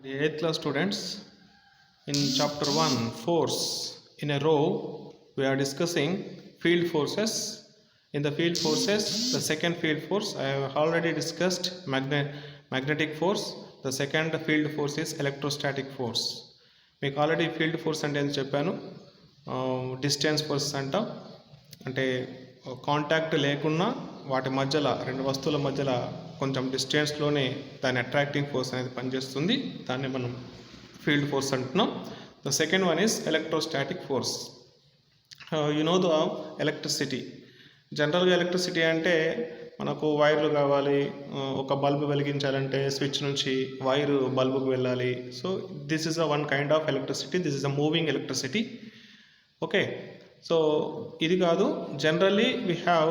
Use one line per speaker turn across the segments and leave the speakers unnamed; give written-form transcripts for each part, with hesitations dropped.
The 8th class students, in chapter 1 force in a row, we are discussing field forces. In the field forces, the second field force I have already discussed magnetic force. The second field force is electrostatic force. మీకు already field force అంటే ఏం చెప్పాను, distance force అంటాం. అంటే contact లేకున్నా వాటి మధ్యలో రెండు వస్తువుల మధ్యలో కొంచెం డిస్టెన్స్లోనే దాని అట్రాక్టింగ్ ఫోర్స్ అనేది పనిచేస్తుంది. దాన్ని మనం ఫీల్డ్ ఫోర్స్ అంటున్నాం. The second one is electrostatic force. You know the electricity. జనరల్గా ఎలక్ట్రిసిటీ అంటే మనకు వైర్లు కావాలి, ఒక బల్బు వెలిగించాలంటే స్విచ్ నుంచి వైరు బల్బుకు వెళ్ళాలి. So this is a one kind of electricity. This is a moving electricity. Okay, so ఇది కాదు, generally we have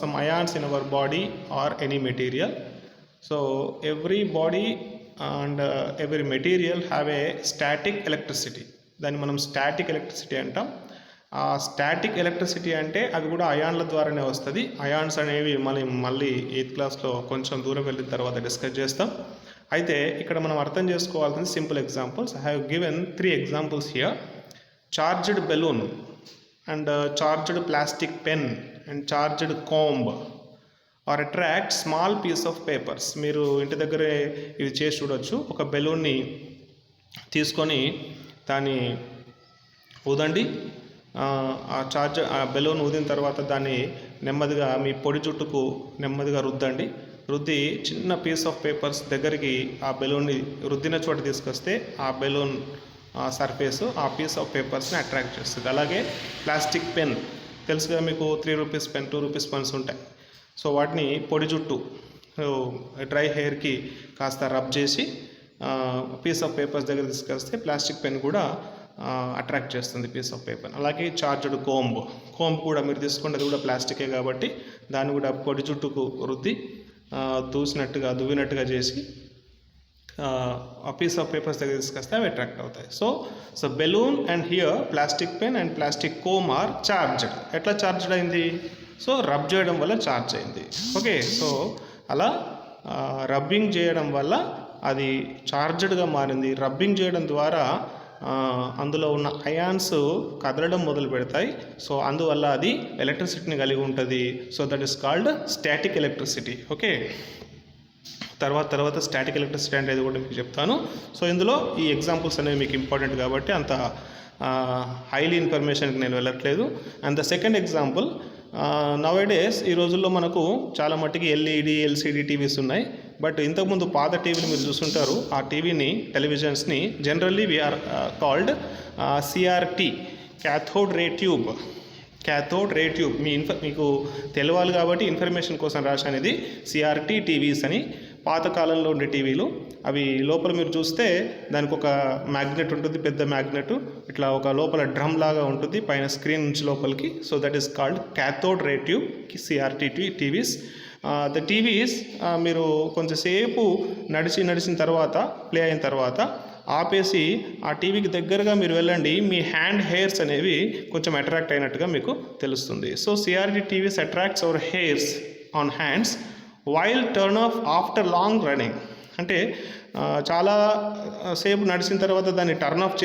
some ions in our body or any material. So every body and every material have a static electricity. దాన్ని మనం static electricity అంటాం. ఆ static electricity అంటే అవి కూడా అయాన్ల ద్వారానే వస్తుంది. అయాన్స్ అనేవి మళ్ళీ 8th క్లాస్లో కొంచెం దూరం వెళ్ళిన తర్వాత డిస్కస్ చేస్తాం. అయితే ఇక్కడ మనం అర్థం చేసుకోవాల్సిన simple examples. I have given 3 examples here. Charged balloon and charged plastic pen and charged comb are attract small piece of papers. మీరు ఇంటి దగ్గరే ఇది చేసి చూడవచ్చు. ఒక బెలూన్ని తీసుకొని దాన్ని ఊదండి. ఆ బెలూన్ ఊదిన తర్వాత దాన్ని నెమ్మదిగా మీ పొడి జుట్టుకు నెమ్మదిగా రుద్దండి. రుద్ది చిన్న పీస్ ఆఫ్ పేపర్స్ దగ్గరికి ఆ బెలూన్ని రుద్దిన చోట తీసుకొస్తే ఆ బెలూన్ సర్ఫేస్ ఆ పీస్ ఆఫ్ పేపర్స్ని అట్రాక్ట్ చేస్తుంది. అలాగే ప్లాస్టిక్ పెన్ తెలుసుగా మీకు, 3 రూపీస్ పెన్, 2 రూపీస్ పెన్స్ ఉంటాయి. సో వాటిని పొడి జుట్టు డ్రై హెయిర్కి కాస్త రబ్ చేసి పీస్ ఆఫ్ పేపర్స్ దగ్గర తీసుకొస్తే ప్లాస్టిక్ పెన్ కూడా అట్రాక్ట్ చేస్తుంది పీస్ ఆఫ్ పేపర్. అలాగే చార్జ్డ్ కోంబ్ కూడా మీరు తీసుకుంటే అది కూడా ప్లాస్టికే కాబట్టి దాన్ని కూడా పొడి జుట్టుకు రుద్ది దువ్వినట్టుగా చేసి ఆ పీస్ ఆఫ్ పేపర్స్ దగ్గర తీసుకొస్తే అవి అట్రాక్ట్ అవుతాయి. So balloon and here plastic pen and plastic comb are charged. ఎట్లా చార్జ్డ్ అయింది? సో రబ్ చేయడం వల్ల చార్జ్ అయింది. ఓకే, సో అలా రబ్బింగ్ చేయడం వల్ల అది చార్జ్డ్గా మారింది. రబ్బింగ్ చేయడం ద్వారా అందులో ఉన్న అయాన్స్ కదలడం మొదలు పెడతాయి. సో అందువల్ల అది ఎలక్ట్రిసిటీని కలిగి ఉంటుంది. So that is called static electricity. Okay, తర్వాత స్టాటిక్ ఎలక్ట్రిసిటీ అంటే కూడా మీకు చెప్తాను. సో ఇందులో ఈ ఎగ్జాంపుల్స్ అనేవి మీకు ఇంపార్టెంట్ కాబట్టి అంత హైలీ ఇన్ఫర్మేషన్కి నేను వెళ్ళట్లేదు. And the second example, nowadays ఈ రోజుల్లో మనకు చాలా మట్టుకి ఎల్ఈడి ఎల్సిడి టీవీస్ ఉన్నాయి. బట్ ఇంతకుముందు పాత టీవీలు మీరు చూస్తుంటారు. ఆ టీవీని టెలివిజన్స్ని generally we are called CRT, cathode ray tube. మీకు తెలవాలి కాబట్టి ఇన్ఫర్మేషన్ కోసం రాశాను. ఇది సిఆర్టీ టీవీస్ అని. పాతకాలంలో ఉండే టీవీలు అవి లోపల మీరు చూస్తే దానికి ఒక మ్యాగ్నెట్ ఉంటుంది, పెద్ద మ్యాగ్నెట్, ఇట్లా ఒక లోపల డ్రమ్ లాగా ఉంటుంది పైన స్క్రీన్ నుంచి లోపలికి. So that is called cathode ray tube, CRT TVs. The TVs మీరు కొంచెంసేపు నడిచిన తర్వాత, ప్లే అయిన తర్వాత ఆపేసి ఆ టీవీకి దగ్గరగా మీరు వెళ్ళండి. మీ హ్యాండ్ హెయిర్స్ అనేవి కొంచెం అట్రాక్ట్ అయినట్టుగా మీకు తెలుస్తుంది. So CRT TVs attracts our hairs on hands while turn off after long running. అంటే చాలా సేపు నడిచిన తర్వాత దాన్ని టర్న్ ఆఫ్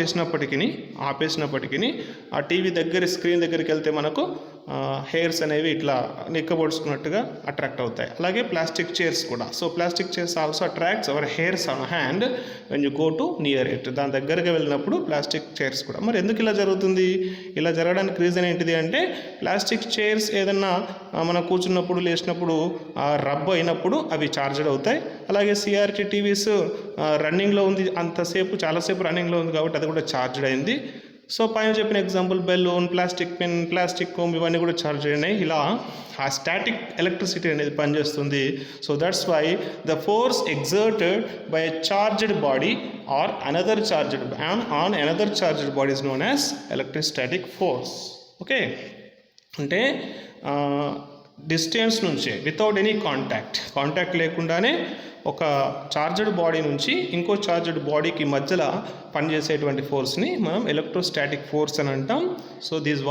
ఆపేసినప్పటికీ ఆ టీవీ స్క్రీన్ దగ్గరికి వెళ్తే మనకు హెయిర్స్ అనేవి ఇట్లా నిక్కబొడుచుకున్నట్టుగా అట్రాక్ట్ అవుతాయి. అలాగే ప్లాస్టిక్ చైర్స్ కూడా. So plastic chairs also attracts our hairs on hand when you go to near it. దాని దగ్గరగా వెళ్ళినప్పుడు ప్లాస్టిక్ చైర్స్ కూడా. మరి ఎందుకు ఇలా జరుగుతుంది? ఇలా జరగడానికి రీజన్ ఏంటిది అంటే, ప్లాస్టిక్ చైర్స్ ఏదన్నా మనం కూర్చున్నప్పుడు లేచినప్పుడు రబ్ అయినప్పుడు అవి చార్జ్డ్ అవుతాయి. అలాగే సిఆర్టీ టీవీస్ రన్నింగ్లో ఉంది, చాలాసేపు రన్నింగ్లో ఉంది కాబట్టి అది కూడా చార్జ్డ్ అయింది. సో పైన చెప్పిన example balloon, plastic pen, plastic comb ఇవన్నీ కూడా చార్జ్ అయినాయి. ఇలా ఆ స్టాటిక్ ఎలక్ట్రిసిటీ అనేది పనిచేస్తుంది. So that's why the force exerted by a charged body are another charged body is known as electrostatic force. Okay, అంటే డిస్టెన్స్ నుంచే వితౌట్ ఎనీ కాంటాక్ట్ లేకుండానే ఒక చార్జ్డ్ బాడీ నుంచి ఇంకో చార్జ్డ్ బాడీకి మధ్యలో పనిచేసేటువంటి ఫోర్స్ని మనం ఎలక్ట్రోస్టాటిక్ ఫోర్స్ అని అంటాం. So these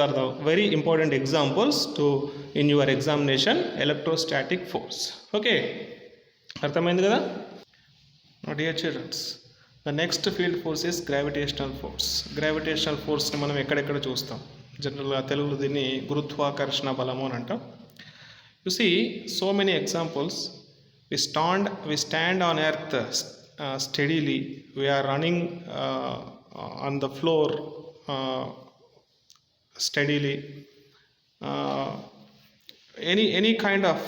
are the very important examples in your examination, electrostatic force. Okay, అర్థమైంది కదా? Dear children, the next field force is gravitational force. Gravitational ఫోర్స్ని మనం ఎక్కడెక్కడ చూస్తాం? జనరల్గా తెలుగులో దీన్ని గురుత్వాకర్షణ బలము అని అంటాం. You see so many examples. We stand on earth steadily. We are running on the floor steadily. Any kind of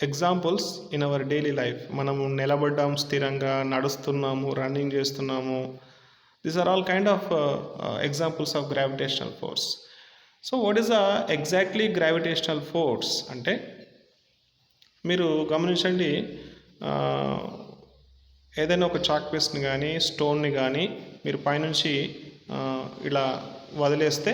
examples in our daily life. మనము నిలబడ్డాము, స్థిరంగా నడుస్తున్నాము, రన్నింగ్ చేస్తున్నాము. These are all kind of examples of gravitational force. So what is the exactly gravitational force అంటే, మీరు గమనించండి, ఏదైనా ఒక చాక్ పీస్ని కానీ స్టోన్ని కానీ మీరు పైనుంచి ఇలా వదిలేస్తే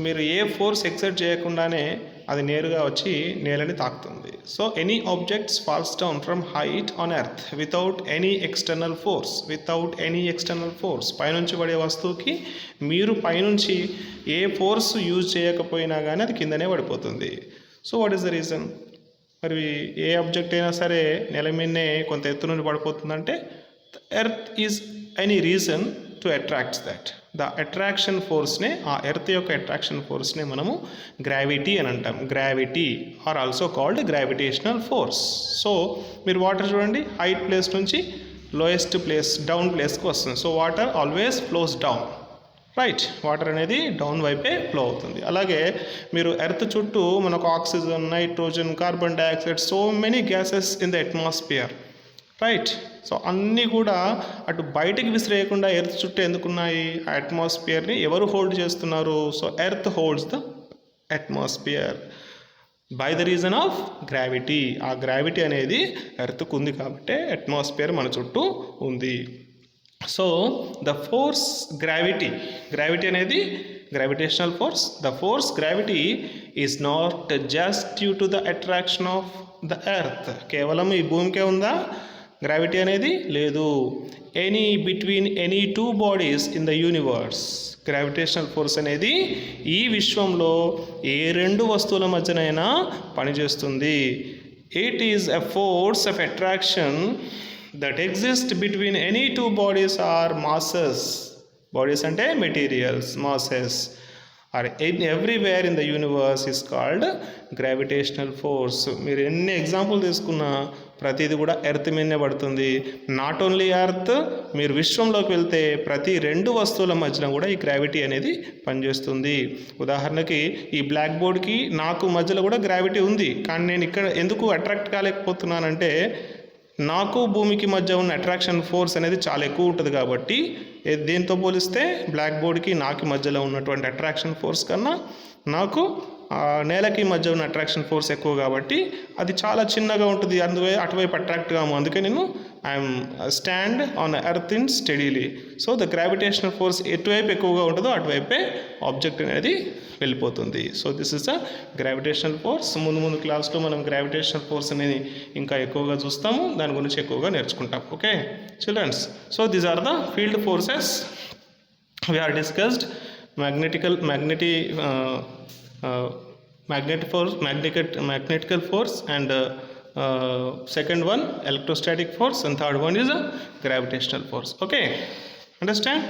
మీరు ఏ ఫోర్స్ ఎక్సర్ట్ చేయకుండానే అది నేరుగా వచ్చి నేలని తాకుతుంది. So any objects falls down from height on earth without any external force. పైనుంచి పడే వస్తువుకి మీరు పైనుంచి ఏ ఫోర్స్ యూజ్ చేయకపోయినా కానీ అది కిందనే పడిపోతుంది. So what is the reason? మరి ఏ ఆబ్జెక్ట్ అయినా సరే నేల మీదనే కొంత ఎత్తు నుండి పడిపోతుందంటే earth is any reason to attracts that. The attraction ఫోర్స్నే, ఆ ఎర్త్ యొక్క అట్రాక్షన్ ఫోర్స్నే మనము గ్రావిటీ అని అంటాం. Gravity are also called gravitational force. So మీరు వాటర్ చూడండి, హైట్ ప్లేస్ నుంచి లోయెస్ట్ ప్లేస్ డౌన్ ప్లేస్కి వస్తుంది. So water always flows down, right? Water అనేది డౌన్ వైపే ఫ్లో అవుతుంది. అలాగే మీరు ఎర్త్ చుట్టూ మనకు oxygen, nitrogen, carbon dioxide, so many gases in the atmosphere, right? So అన్నీ కూడా అటు బయటికి విసిరేయకుండా ఎర్త్ చుట్టూ ఎందుకున్నాయి? ఆ అట్మాస్ఫియర్ని ఎవరు హోల్డ్ చేస్తున్నారు? So earth holds the atmosphere by the reason of gravity. ఆ గ్రావిటీ అనేది ఎర్త్కు ఉంది కాబట్టి అట్మాస్ఫియర్ మన చుట్టూ ఉంది. సో ద ఫోర్స్ గ్రావిటీ అనేది gravitational force. The force gravity is not just due to the attraction of the earth. కేవలం ఈ భూమికే ఉందా గ్రావిటీ అనేది? లేదు. Between any two bodies in the universe, gravitational force అనేది ఈ విశ్వంలో ఏ రెండు వస్తువుల మధ్యనైనా పనిచేస్తుంది. It is a force of attraction that exist between any two bodies or masses. Bodies ante materials, masses are everywhere in the universe is called gravitational force. మీరు ఎన్ని example తీసుకున్నా ప్రతిది కూడా ఎర్త్ మీదనే పడుతుంది. నాట్ ఓన్లీ ఎర్త్, మీరు విశ్వంలోకి వెళ్తే ప్రతి రెండు వస్తువుల మధ్యన కూడా ఈ గ్రావిటీ అనేది పనిచేస్తుంది. ఉదాహరణకి ఈ బ్లాక్ బోర్డ్కి నాకు మధ్యలో కూడా గ్రావిటీ ఉంది, కానీ నేను ఇక్కడ ఎందుకు అట్రాక్ట్ కాలేకపోతున్నానంటే నాకు భూమికి మధ్య ఉన్న అట్రాక్షన్ ఫోర్స్ అనేది చాలా ఎక్కువ ఉంటుంది. కాబట్టి దేంతో పోలిస్తే బ్లాక్ బోర్డ్కి నాకు మధ్యలో ఉన్నటువంటి అట్రాక్షన్ ఫోర్స్ కన్నా నాకు నేలకి మధ్య ఉన్న అట్రాక్షన్ ఫోర్స్ ఎక్కువ కాబట్టి అది చాలా చిన్నగా ఉంటుంది. అందుకే అటువైపు అట్రాక్ట్ కాము. అందుకే నేను I'm stand on earth in steadily. So the gravitational force ఎటువైపు ఎక్కువగా ఉంటుందో అటువైపే ఆబ్జెక్ట్ అనేది వెళ్ళిపోతుంది. So this is the gravitational force. ముందు క్లాస్లో మనం గ్రావిటేషనల్ ఫోర్స్ అనేది ఇంకా ఎక్కువగా చూస్తాము, దాని గురించి ఎక్కువగా నేర్చుకుంటాం. Okay childrens, so these are the field forces we are discussed. magnetical force, and second one electrostatic force, and third one is a gravitational force. Okay, understand?